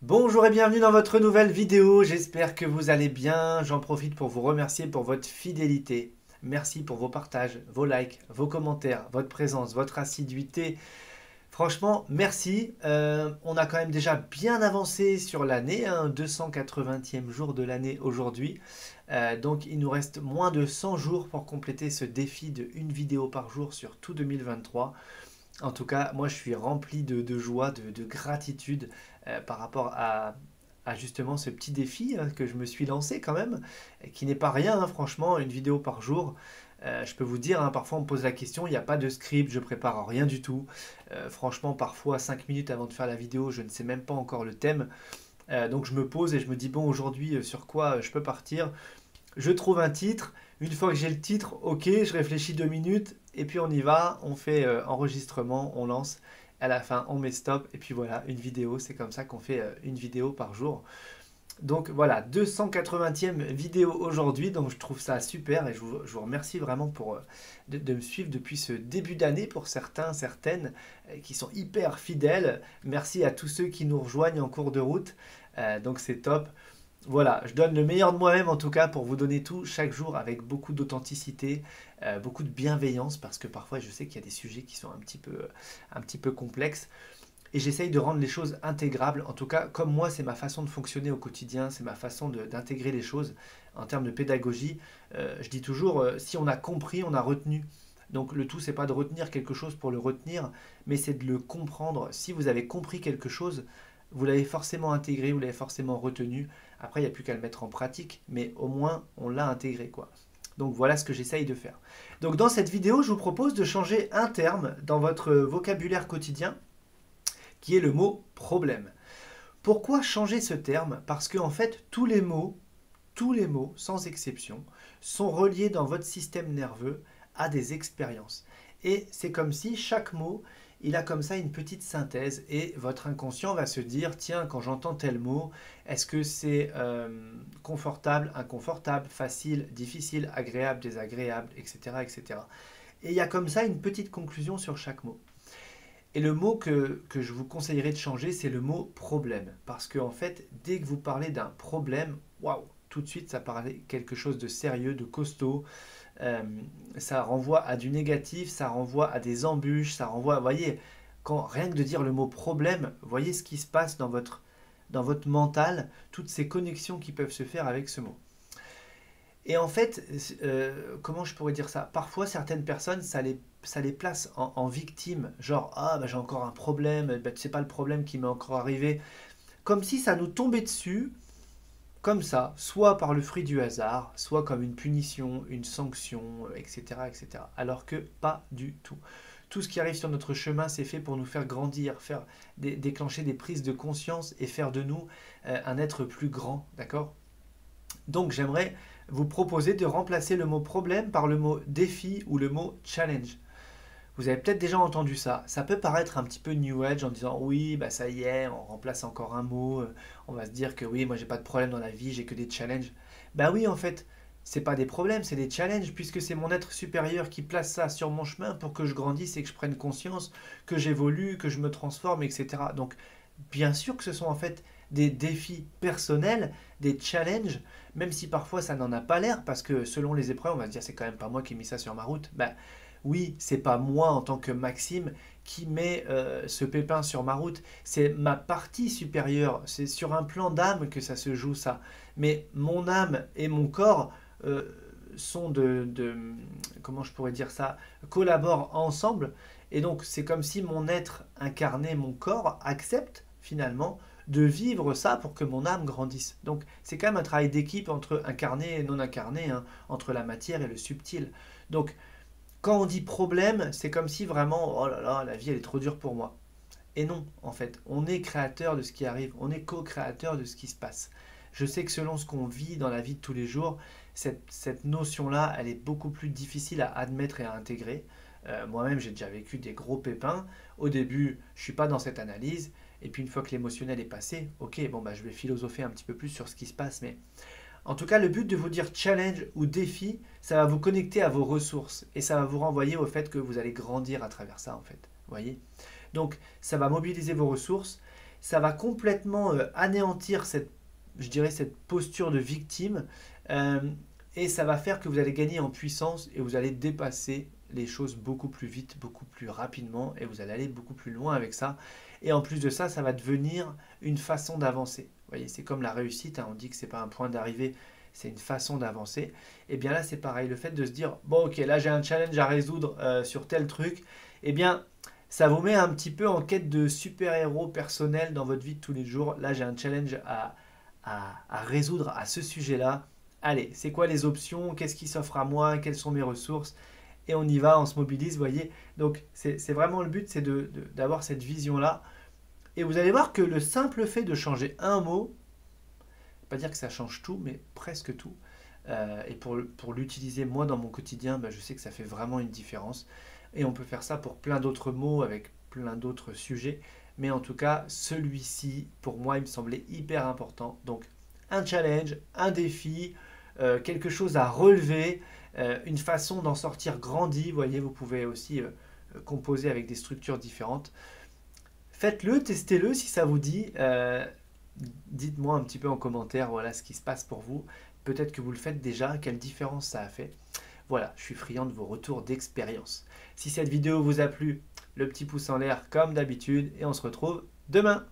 Bonjour et bienvenue dans votre nouvelle vidéo, j'espère que vous allez bien. J'en profite pour vous remercier pour votre fidélité. Merci pour vos partages, vos likes, vos commentaires, votre présence, votre assiduité. Franchement, merci. On a quand même déjà bien avancé sur l'année, 280e jour de l'année aujourd'hui. Donc il nous reste moins de 100 jours pour compléter ce défi de une vidéo par jour sur tout 2023. En tout cas, moi je suis rempli de joie, de gratitude par rapport à justement ce petit défi que je me suis lancé quand même, qui n'est pas rien, franchement, une vidéo par jour. Je peux vous dire, parfois on me pose la question, il n'y a pas de script, je prépare rien du tout. Franchement, parfois 5 minutes avant de faire la vidéo, je ne sais même pas encore le thème. Donc je me pose et je me dis, bon, aujourd'hui, sur quoi je peux partir? Je trouve un titre. Une fois que j'ai le titre, ok, je réfléchis 2 minutes et puis on y va. On fait enregistrement, on lance. À la fin, on met stop et puis voilà, une vidéo. C'est comme ça qu'on fait une vidéo par jour. Donc voilà, 280e vidéo aujourd'hui. Donc je trouve ça super et je vous remercie vraiment de me suivre depuis ce début d'année pour certains, certaines qui sont hyper fidèles. Merci à tous ceux qui nous rejoignent en cours de route. Donc c'est top. Voilà, je donne le meilleur de moi-même en tout cas pour vous donner tout chaque jour avec beaucoup d'authenticité, beaucoup de bienveillance parce que parfois je sais qu'il y a des sujets qui sont un petit peu complexes et j'essaye de rendre les choses intégrables. En tout cas, comme moi, c'est ma façon de fonctionner au quotidien, c'est ma façon d'intégrer les choses en termes de pédagogie. Je dis toujours, si on a compris, on a retenu. Donc le tout, c'est pas de retenir quelque chose pour le retenir, mais c'est de le comprendre. Si vous avez compris quelque chose, vous l'avez forcément intégré, vous l'avez forcément retenu. Après, il n'y a plus qu'à le mettre en pratique, mais au moins, on l'a intégré, quoi. Donc voilà ce que j'essaye de faire. Donc dans cette vidéo, je vous propose de changer un terme dans votre vocabulaire quotidien, qui est le mot problème. Pourquoi changer ce terme? Parce que en fait, tous les mots, sans exception, sont reliés dans votre système nerveux à des expériences. Et c'est comme si chaque mot, il a comme ça une petite synthèse et votre inconscient va se dire, tiens, quand j'entends tel mot, est-ce que c'est confortable, inconfortable, facile, difficile, agréable, désagréable, etc., etc. Et il y a comme ça une petite conclusion sur chaque mot. Et le mot que je vous conseillerais de changer, c'est le mot problème. Parce que en fait, dès que vous parlez d'un problème, waouh, tout de suite, ça paraît quelque chose de sérieux, de costaud. Euh, Ça renvoie à du négatif, ça renvoie à des embûches, ça renvoie, vous voyez, quand rien que de dire le mot problème, voyez ce qui se passe dans votre mental, toutes ces connexions qui peuvent se faire avec ce mot. Et en fait, comment je pourrais dire ça? Parfois, certaines personnes, ça les place en victime. Genre, ah, bah, j'ai encore un problème, bah, c'est pas le problème qui m'est encore arrivé. Comme si ça nous tombait dessus, comme ça, soit par le fruit du hasard, soit comme une punition, une sanction, etc., etc. Alors que pas du tout. Tout ce qui arrive sur notre chemin, c'est fait pour nous faire grandir, faire déclencher des prises de conscience et faire de nous un être plus grand, d'accord? Donc j'aimerais vous proposer de remplacer le mot problème par le mot défi ou le mot challenge. Vous avez peut-être déjà entendu ça. Ça peut paraître un petit peu new age en disant oui, bah ça y est, on remplace encore un mot. On va se dire que oui, moi j'ai pas de problème dans la vie, j'ai que des challenges. Bah oui, en fait, c'est pas des problèmes, c'est des challenges puisque c'est mon être supérieur qui place ça sur mon chemin pour que je grandisse et que je prenne conscience, que j'évolue, que je me transforme, etc. Donc bien sûr que ce sont en fait des défis personnels, des challenges, même si parfois ça n'en a pas l'air, parce que selon les épreuves, on va se dire c'est quand même pas moi qui ai mis ça sur ma route. Ben oui, c'est pas moi en tant que Maxime qui met ce pépin sur ma route, c'est ma partie supérieure, c'est sur un plan d'âme que ça se joue ça. Mais mon âme et mon corps sont comment je pourrais dire ça, collaborent ensemble, et donc c'est comme si mon être incarné, mon corps, accepte finalement de vivre ça pour que mon âme grandisse. Donc c'est quand même un travail d'équipe entre incarné et non incarné, entre la matière et le subtil. Donc quand on dit problème, c'est comme si vraiment, oh là là, la vie elle est trop dure pour moi. Et non, en fait, on est créateur de ce qui arrive, on est co-créateur de ce qui se passe. Je sais que selon ce qu'on vit dans la vie de tous les jours, cette notion-là, elle est beaucoup plus difficile à admettre et à intégrer. Moi-même, j'ai déjà vécu des gros pépins. Au début, je ne suis pas dans cette analyse. Et puis une fois que l'émotionnel est passé, ok, bon, bah, je vais philosopher un petit peu plus sur ce qui se passe. Mais en tout cas, le but de vous dire challenge ou défi, ça va vous connecter à vos ressources. Et ça va vous renvoyer au fait que vous allez grandir à travers ça, en fait. Vous voyez? Donc, ça va mobiliser vos ressources. ça va complètement anéantir cette, je dirais, cette posture de victime euh, et ça va faire que vous allez gagner en puissance et vous allez dépasser les choses beaucoup plus vite, beaucoup plus rapidement et vous allez aller beaucoup plus loin avec ça. Et en plus de ça, ça va devenir une façon d'avancer. Vous voyez, c'est comme la réussite, hein, on dit que c'est pas un point d'arrivée, c'est une façon d'avancer. Et bien là, c'est pareil, le fait de se dire, bon ok, là j'ai un challenge à résoudre sur tel truc, et bien ça vous met un petit peu en quête de super-héros personnels dans votre vie de tous les jours. Là, j'ai un challenge à résoudre à ce sujet-là. Allez, c'est quoi les options? Qu'est-ce qui s'offre à moi? Quelles sont mes ressources? Et on y va, on se mobilise, vous voyez. Donc, c'est vraiment le but, c'est d'avoir cette vision-là. Et vous allez voir que le simple fait de changer un mot, pas dire que ça change tout, mais presque tout. Et pour l'utiliser moi dans mon quotidien, je sais que ça fait vraiment une différence. Et on peut faire ça pour plein d'autres mots, avec plein d'autres sujets. Mais en tout cas, celui-ci, pour moi, il me semblait hyper important. Donc, un challenge, un défi, quelque chose à relever, une façon d'en sortir grandi. Vous voyez, vous pouvez aussi composer avec des structures différentes. Faites-le, testez-le si ça vous dit. Dites-moi un petit peu en commentaire voilà, ce qui se passe pour vous. Peut-être que vous le faites déjà, quelle différence ça a fait. Voilà, je suis friand de vos retours d'expérience. Si cette vidéo vous a plu, le petit pouce en l'air comme d'habitude et on se retrouve demain.